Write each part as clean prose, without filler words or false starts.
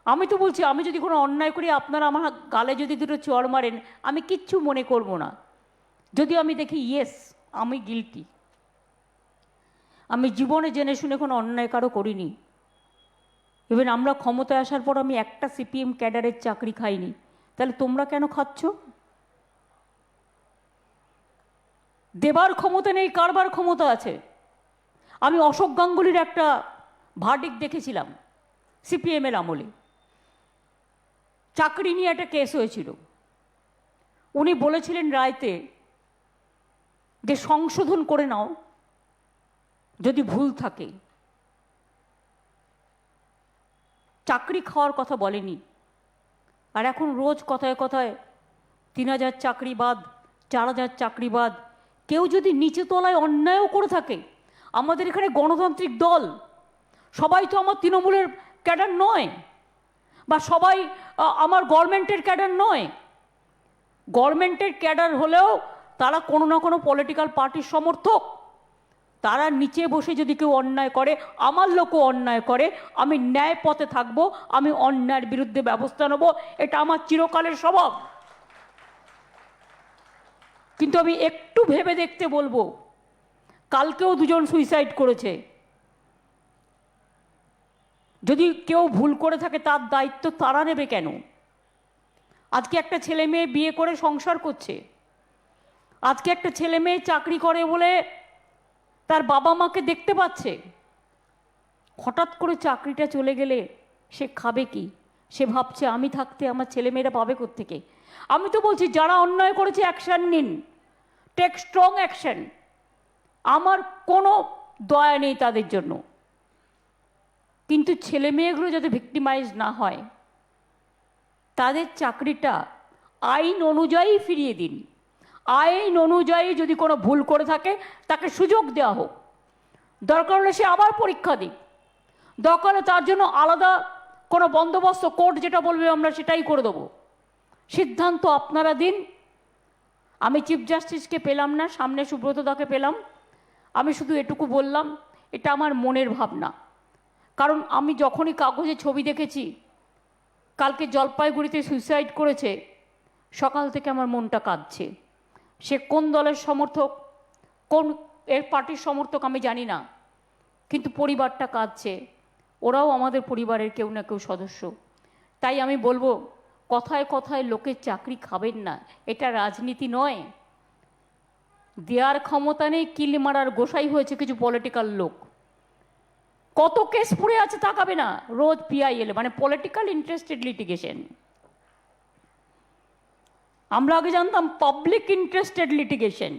আমি তো বলছি, আমি যদি কোনো অন্যায় করি, আপনারা আমার গালে যদি দুটো চড় মারেন, আমি কিচ্ছু মনে করব না। যদি আমি দেখি ইয়েস আমি গিলটি। আমি জীবনে জেনে শুনে কোনো অন্যায় কারো করিনি। ইভেন আমরা ক্ষমতায় আসার পর আমি একটা সিপিএম ক্যাডারের চাকরি খাইনি। তাহলে তোমরা কেন খাচ্ছ? দেবার ক্ষমতা নেই, কারবার ক্ষমতা আছে। আমি অশোক গাঙ্গুলির একটা ভার্ডিক্ট দেখেছিলাম সিপিএমের আমলে। চাকরি নিয়ে একটা কেস হয়েছিল। উনি বলেছিলেন রায়তে যে সংশোধন করে নাও যদি ভুল থাকে। চাকরি খাওয়ার কথা বলেনি। আর এখন রোজ কথায় কথায় 3000 চাকরি বাদ, 4000 চাকরি বাদ। কেউ যদি নিচে তলায় অন্যায়ও করে থাকে, আমাদের এখানে গণতান্ত্রিক দল, সবাই তো আমার তৃণমূলের ক্যাডার নয়, বা সবাই আমার গভর্নমেন্টের ক্যাডার নয়। গভর্নমেন্টের ক্যাডার হলেও তারা কোনো না কোনো পলিটিক্যাল পার্টির সমর্থক। তারা নিচে বসে যদি কেউ অন্যায় করে, আমার লোকও অন্যায় করে, আমি ন্যায় পথে থাকবো, আমি অন্যায়ের বিরুদ্ধে ব্যবস্থা নেব। এটা আমার চিরকালের স্বভাব। কিন্তু আমি একটু ভেবে দেখতে বলবো, কালকেও 2 জন সুইসাইড করেছে। যদি কেউ ভুল করে থাকে তার দায়িত্ব তারা নেবে কেন? আজকে একটা ছেলে মেয়ে বিয়ে করে সংসার করছে, আজকে একটা ছেলে মেয়ে চাকরি করে বলে তার বাবা মাকে দেখতে পাচ্ছে। হঠাৎ করে চাকরিটা চলে গেলে সে খাবে কি? সে ভাবছে আমি থাকতে আমার ছেলেমেয়েরা পাবে কোত্থেকে? আমি তো বলছি, যারা অন্যায় করেছে অ্যাকশন নিন, টেক স্ট্রং অ্যাকশন। আমার কোনো দয়া নেই তাদের জন্য। কিন্তু ছেলে মেয়েগুলো যাতে ভিক্টিমাইজ না হয়, তাদের চাকরিটা আইন অনুযায়ী ফিরিয়ে দিন। আইন অনুযায়ী যদি কোনো ভুল করে থাকে তাকে সুযোগ দেওয়া হোক। দরকার হলে সে আবার পরীক্ষা দিক, দরকার হলে তার জন্য আলাদা কোনো বন্দোবস্ত, কোর্ট যেটা বলবে আমরা সেটাই করে দেবো। সিদ্ধান্ত আপনারা দিন। আমি চিফ জাস্টিসকে পেলাম না, সামনে সুব্রতদাকে পেলাম। আমি শুধু এটুকু বললাম, এটা আমার মনের ভাবনা। কারণ আমি যখনই কাগজে ছবি দেখেছি কালকে জলপাইগুড়িতে সুইসাইড করেছে, সকাল থেকে আমার মনটা কাঁদছে। সে কোন দলের সমর্থক, কোন এর পার্টির সমর্থক আমি জানি না, কিন্তু পরিবারটা কাঁদছে। ওরাও আমাদের পরিবারের কেউ না কেউ সদস্য। তাই আমি বলবো, কথায় কথায় লোকের চাকরি খাবেন না, এটা রাজনীতি নয়। দেওয়ার ক্ষমতা নেই, কিল মারার গোসাই হয়েছে কিছু পলিটিক্যাল লোক। কত কেস পড়ে আছে তাকাবে না, রোজ পিআইএল মানে পলিটিক্যাল ইন্টারেস্টেড লিটিগেশন। আমরা আগে জানতাম পাবলিক ইন্টারেস্টেড লিটিগেশন।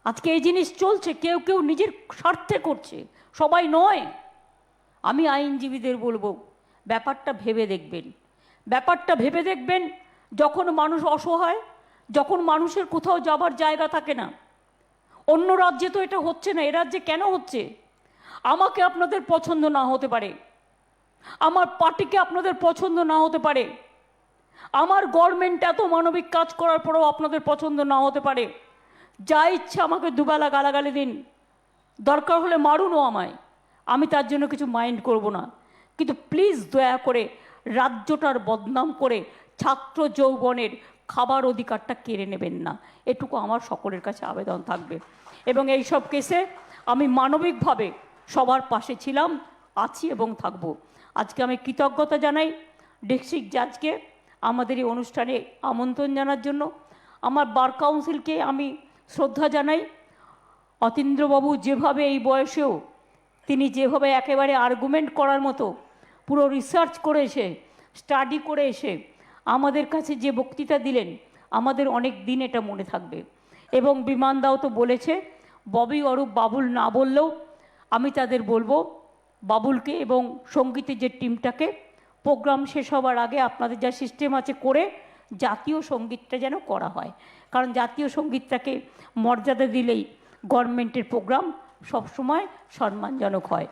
আজকে এই জিনিস চলছে, কেউ কেউ নিজের স্বার্থে করছে, সবাই নয়। আমি আইনজীবীদের বলবো, ব্যাপারটা ভেবে দেখবেন। ব্যাপারটা ভেবে দেখবেন, যখন মানুষ অসহায়, যখন মানুষের কোথাও যাবার জায়গা থাকে না। অন্য রাজ্যে তো এটা হচ্ছে না, এ রাজ্যে কেন হচ্ছে? আমাকে আপনাদের পছন্দ না হতে পারে, আমার পার্টিকে আপনাদের পছন্দ না হতে পারে, আমার গভর্নমেন্ট এত মানবিক কাজ করার পরেও আপনাদের পছন্দ না হতে পারে। যা ইচ্ছা আমাকে দুবেলা গালাগালি দিন, দরকার হলে মারুনও আমায়, আমি তার জন্য কিছু মাইন্ড করব না। কিন্তু প্লিজ দয়া করে রাজ্যটার বদনাম করে ছাত্র যৌবনের খাবার অধিকারটা কেড়ে নেবেন না, এটুকু আমার সকলের কাছে আবেদন থাকবে। এবং এই সব কেসে আমি মানবিকভাবে সবার পাশে ছিলাম, আছি এবং থাকব। আজকে আমি কৃতজ্ঞতা জানাই ডিস্ট্রিক্ট জাজকে আমাদের এই অনুষ্ঠানে আমন্ত্রণ জানার জন্য। আমার বার কাউন্সিলকে আমি শ্রদ্ধা জানাই। অতীন্দ্রবাবু যেভাবে এই বয়সেও তিনি যেভাবে একেবারে আর্গুমেন্ট করার মতো পুরো রিসার্চ করে এসে, স্টাডি করে এসে আমাদের কাছে যে বক্তৃতা দিলেন, আমাদের অনেক দিন এটা মনে থাকবে। এবং বিমানদাও তো বলেছে, ববি অরূপ বাবুল না বললেও আমি তাদের বলবো, বাবুলকে এবং সঙ্গীতের যে টিমটাকে প্রোগ্রাম শেষ হওয়ার আগে আপনাদের যা সিস্টেম আছে করে জাতীয় সঙ্গীতটা যেন করা হয়। কারণ জাতীয় সঙ্গীতটাকে মর্যাদা দিলেই গভর্নমেন্টের প্রোগ্রাম সবসময় সম্মানজনক হয়।